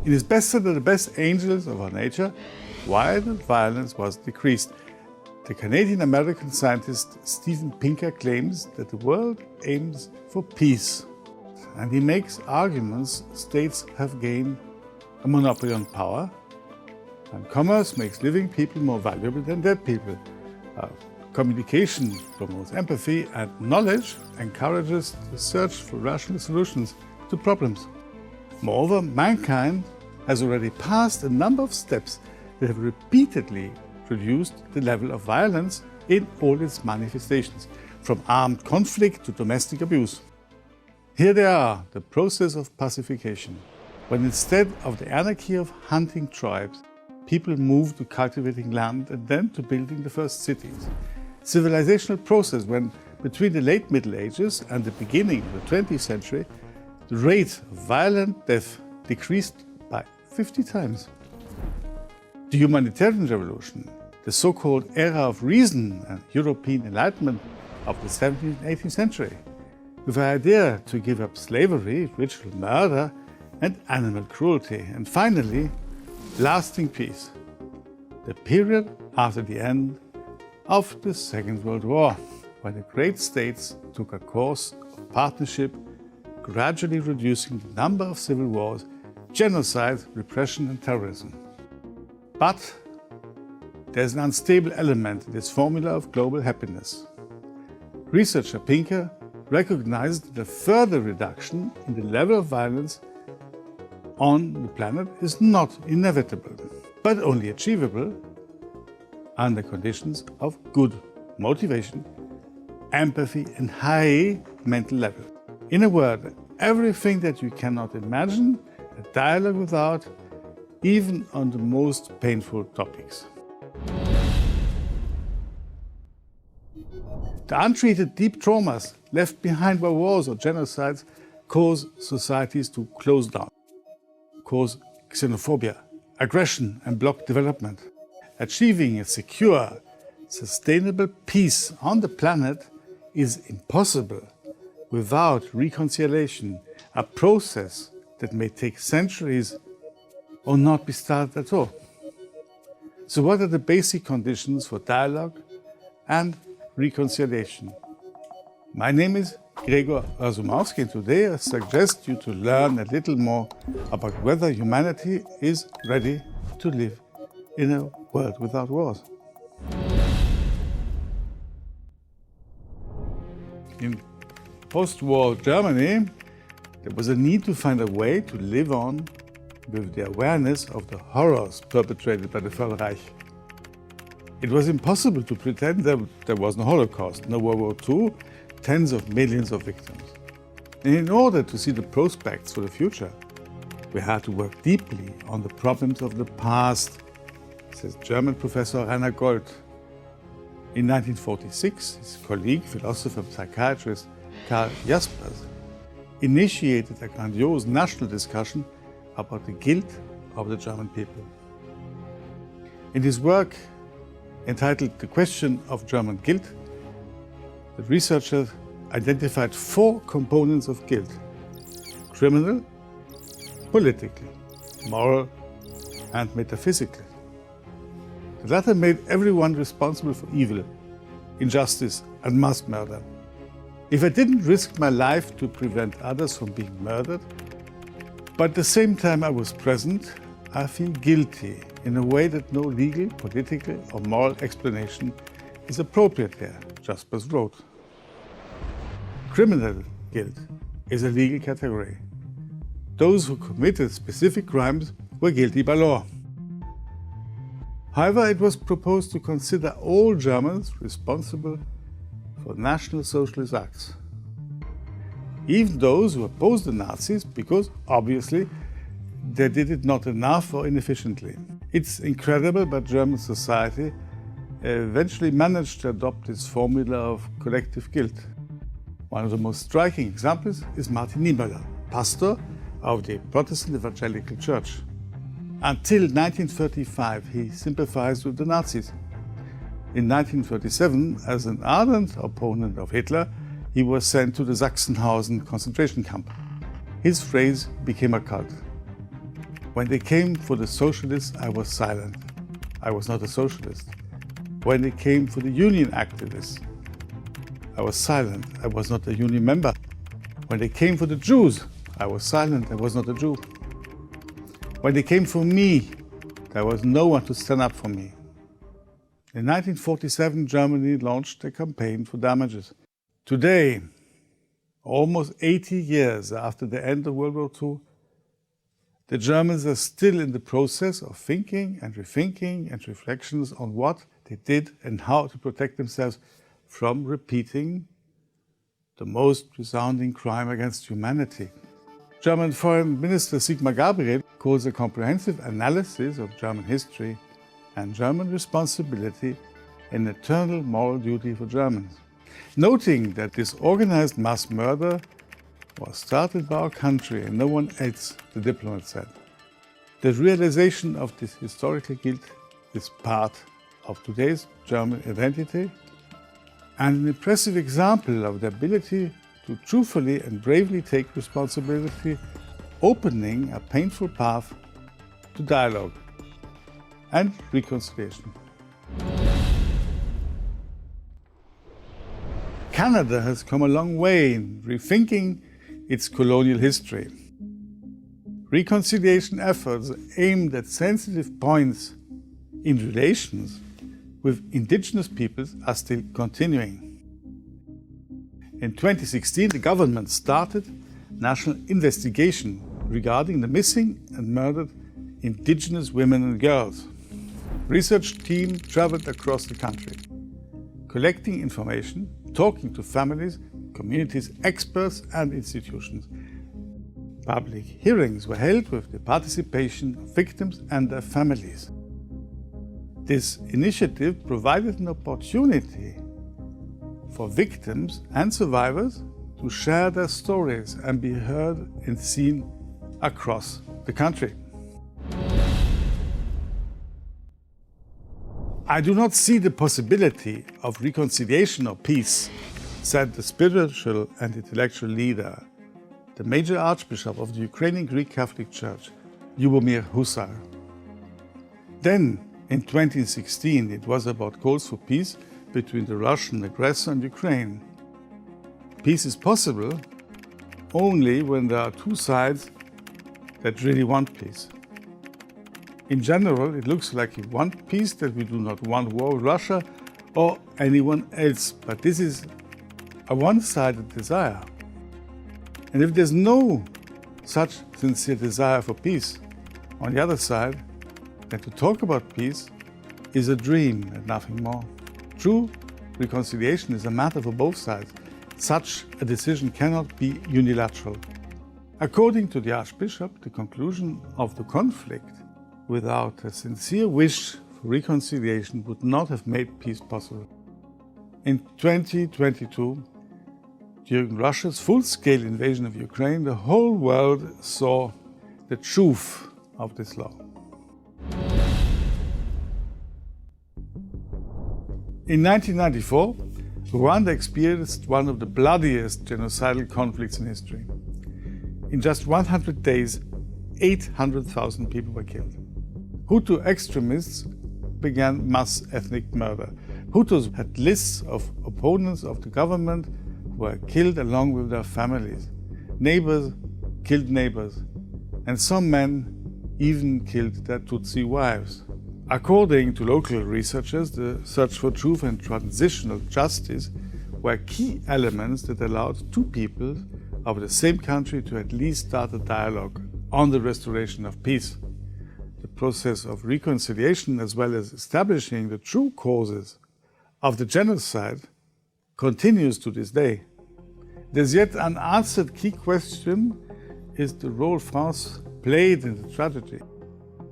In his bestseller, The Best Angels of Our Nature, violent violence was decreased. The Canadian-American scientist Steven Pinker claims that the world aims for peace. And he makes arguments states have gained a monopoly on power, and commerce makes living people more valuable than dead people. Communication promotes empathy, and knowledge encourages the search for rational solutions to problems. Moreover, mankind has already passed a number of steps that have repeatedly reduced the level of violence in all its manifestations, from armed conflict to domestic abuse. Here they are, the process of pacification, when instead of the anarchy of hunting tribes, people moved to cultivating land and then to building the first cities. Civilizational process when, between the late Middle Ages and the beginning of the 20th century, the rate of violent death decreased by 50 times. The humanitarian revolution, the so-called era of reason and European enlightenment of the 17th and 18th century, with the idea to give up slavery, ritual murder, and animal cruelty, and finally, lasting peace, the period after the end of the Second World War, when the great states took a course of partnership, gradually reducing the number of civil wars, genocide, repression, and terrorism. But there's an unstable element in this formula of global happiness. Researcher Pinker recognized that a further reduction in the level of violence on the planet is not inevitable, but only achievable under conditions of good motivation, empathy, and high mental level. In a word, everything that you cannot imagine, a dialogue without, even on the most painful topics. The untreated deep traumas left behind by wars or genocides cause societies to close down, cause xenophobia, aggression, and block development. Achieving a secure, sustainable peace on the planet is impossible without reconciliation, a process that may take centuries or not be started at all. So what are the basic conditions for dialogue and reconciliation? My name is Gregor Razumowski, and today I suggest you to learn a little more about whether humanity is ready to live in a world without wars. In post-war Germany, there was a need to find a way to live on with the awareness of the horrors perpetrated by the Third Reich. It was impossible to pretend that there was no Holocaust, no World War II, tens of millions of victims. And in order to see the prospects for the future, we had to work deeply on the problems of the past, says German professor Rainer Gold. In 1946, his colleague, philosopher and psychiatrist Karl Jaspers, initiated a grandiose national discussion about the guilt of the German people. In his work entitled The Question of German Guilt, the researcher identified 4 components of guilt: criminal, political, moral, and metaphysical. The latter made everyone responsible for evil, injustice, and mass murder. If I didn't risk my life to prevent others from being murdered, but at the same time I was present, I feel guilty in a way that no legal, political, or moral explanation is appropriate here, Jaspers wrote. Criminal guilt is a legal category. Those who committed specific crimes were guilty by law. However, it was proposed to consider all Germans responsible for National Socialist acts. Even those who opposed the Nazis, because obviously they did it not enough or inefficiently. It's incredible, but German society eventually managed to adopt this formula of collective guilt. One of the most striking examples is Martin Niemöller, pastor of the Protestant Evangelical Church. Until 1935, he sympathized with the Nazis. In 1937, as an ardent opponent of Hitler, he was sent to the Sachsenhausen concentration camp. His phrase became a cult. When they came for the socialists, I was silent. I was not a socialist. When they came for the union activists, I was silent. I was not a union member. When they came for the Jews, I was silent. I was not a Jew. When they came for me, there was no one to stand up for me. In 1947, Germany launched a campaign for damages. Today, almost 80 years after the end of World War II, the Germans are still in the process of thinking and rethinking and reflections on what they did and how to protect themselves from repeating the most resounding crime against humanity. German Foreign Minister Sigmar Gabriel calls a comprehensive analysis of German history and German responsibility an eternal moral duty for Germans, noting that this organized mass murder was started by our country and no one else, the diplomat said. The realization of this historical guilt is part of today's German identity and an impressive example of the ability to truthfully and bravely take responsibility, opening a painful path to dialogue and reconciliation. Canada has come a long way in rethinking its colonial history. Reconciliation efforts aimed at sensitive points in relations with Indigenous peoples are still continuing. In 2016, the government started a national investigation regarding the missing and murdered Indigenous women and girls. Research team traveled across the country, collecting information, talking to families, communities, experts and institutions. Public hearings were held with the participation of victims and their families. This initiative provided an opportunity for victims and survivors to share their stories and be heard and seen across the country. I do not see the possibility of reconciliation or peace, said the spiritual and intellectual leader, the major archbishop of the Ukrainian Greek Catholic Church, Ljubomir Husar. Then, in 2016, it was about calls for peace between the Russian aggressor and Ukraine. Peace is possible only when there are two sides that really want peace. In general, it looks like we want peace, that we do not want war with Russia or anyone else, but this is a one-sided desire. And if there's no such sincere desire for peace on the other side, then to talk about peace is a dream and nothing more. True reconciliation is a matter for both sides. Such a decision cannot be unilateral. According to the Archbishop, the conclusion of the conflict without a sincere wish for reconciliation would not have made peace possible. In 2022, during Russia's full-scale invasion of Ukraine, the whole world saw the truth of this law. In 1994, Rwanda experienced one of the bloodiest genocidal conflicts in history. In just 100 days, 800,000 people were killed. Hutu extremists began mass ethnic murder. Hutus had lists of opponents of the government who were killed along with their families. Neighbors killed neighbors, and some men even killed their Tutsi wives. According to local researchers, the search for truth and transitional justice were key elements that allowed two peoples of the same country to at least start a dialogue on the restoration of peace. The process of reconciliation, as well as establishing the true causes of the genocide, continues to this day. There's yet unanswered key question is the role France played in the tragedy.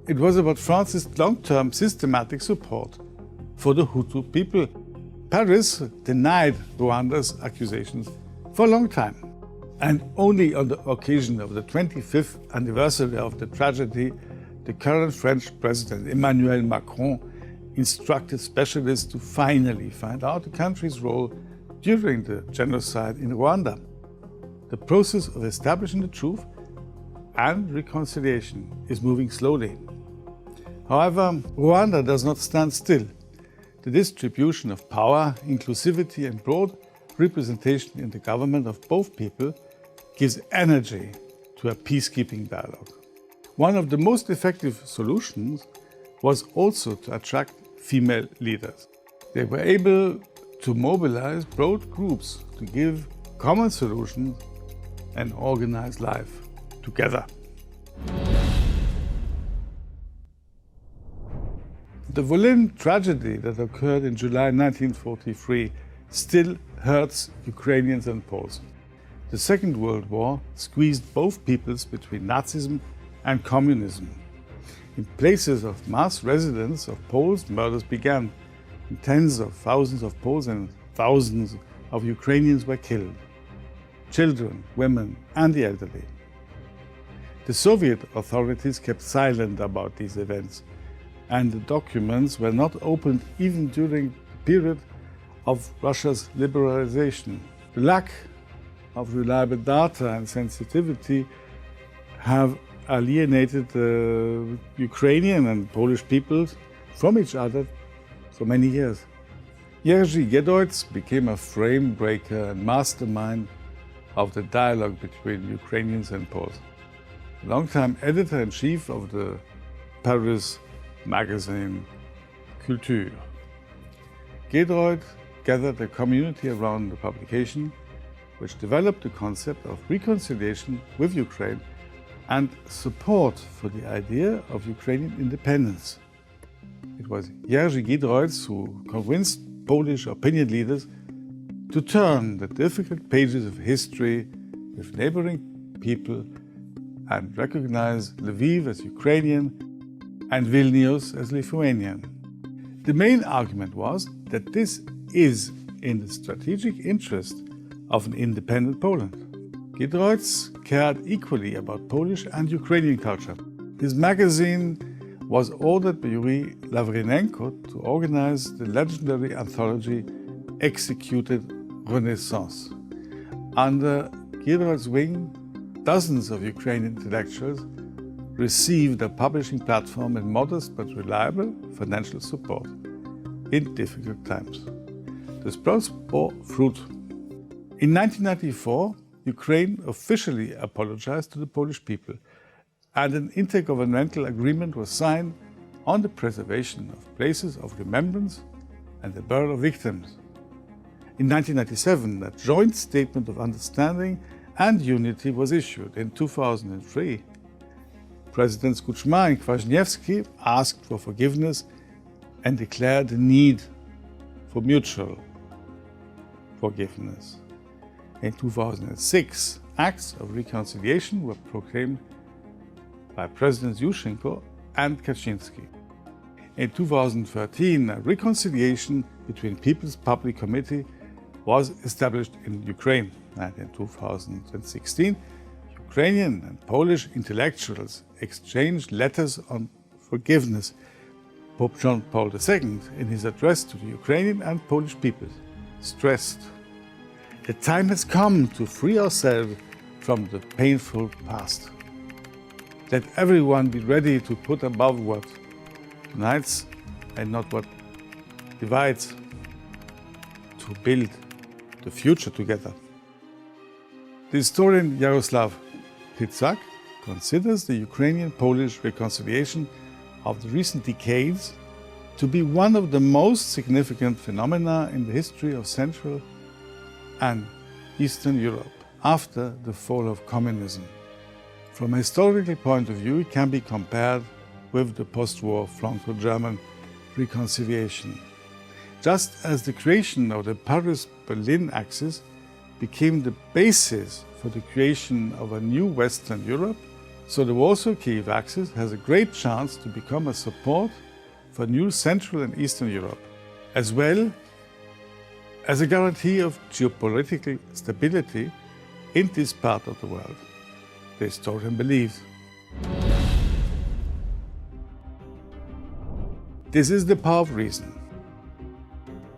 It was about France's long-term systematic support for the Hutu people. Paris denied Rwanda's accusations for a long time. And only on the occasion of the 25th anniversary of the tragedy, the current French President Emmanuel Macron instructed specialists to finally find out the country's role during the genocide in Rwanda. The process of establishing the truth and reconciliation is moving slowly. However, Rwanda does not stand still. The distribution of power, inclusivity and broad representation in the government of both people gives energy to a peacekeeping dialogue. One of the most effective solutions was also to attract female leaders. They were able to mobilize broad groups to give common solutions and organize life together. The Volyn tragedy that occurred in July 1943 still hurts Ukrainians and Poles. The Second World War squeezed both peoples between Nazism and communism. In places of mass residence of Poles, murders began. And tens of thousands of Poles and thousands of Ukrainians were killed. Children, women, and the elderly. The Soviet authorities kept silent about these events, and the documents were not opened even during the period of Russia's liberalization. The lack of reliable data and sensitivity have alienated the Ukrainian and Polish peoples from each other for many years. Jerzy Giedroyc became a frame breaker and mastermind of the dialogue between Ukrainians and Poles. Longtime editor-in-chief of the Paris magazine Culture. Giedroyc gathered a community around the publication, which developed the concept of reconciliation with Ukraine and support for the idea of Ukrainian independence. It was Jerzy Giedroyc who convinced Polish opinion leaders to turn the difficult pages of history with neighboring people and recognize Lviv as Ukrainian and Vilnius as Lithuanian. The main argument was that this is in the strategic interest of an independent Poland. Giedroyc cared equally about Polish and Ukrainian culture. His magazine was ordered by Yuri Lavrinenko to organize the legendary anthology Executed Renaissance. Under Giedroyc's wing, dozens of Ukrainian intellectuals received a publishing platform and modest but reliable financial support in difficult times. The sprouts bore fruit. In 1994, Ukraine officially apologized to the Polish people, and an intergovernmental agreement was signed on the preservation of places of remembrance and the burial of victims. In 1997, a joint statement of understanding and unity was issued. In 2003, Presidents Kuchma and Kwasniewski asked for forgiveness and declared the need for mutual forgiveness. In 2006, acts of reconciliation were proclaimed by Presidents Yushchenko and Kaczynski. In 2013, a reconciliation between People's Public Committee was established in Ukraine. And in 2016, Ukrainian and Polish intellectuals exchanged letters on forgiveness. Pope John Paul II, in his address to the Ukrainian and Polish peoples, stressed, "The time has come to free ourselves from the painful past. Let everyone be ready to put above what unites and not what divides, to build the future together." The historian Jaroslav Hricak considers the Ukrainian-Polish reconciliation of the recent decades to be one of the most significant phenomena in the history of Central and Eastern Europe after the fall of communism. From a historical point of view, it can be compared with the post-war Franco-German reconciliation. Just as the creation of the Paris-Berlin axis became the basis for the creation of a new Western Europe, so the Warsaw-Kiev axis has a great chance to become a support for new Central and Eastern Europe, as well as a guarantee of geopolitical stability in this part of the world, the historian believes. This is the power of reason.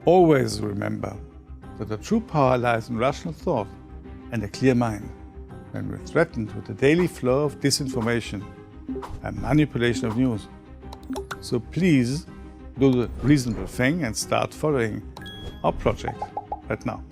Always remember that the true power lies in rational thought and a clear mind. when we're threatened with the daily flow of disinformation and manipulation of news. So please do the reasonable thing and start following our project right now.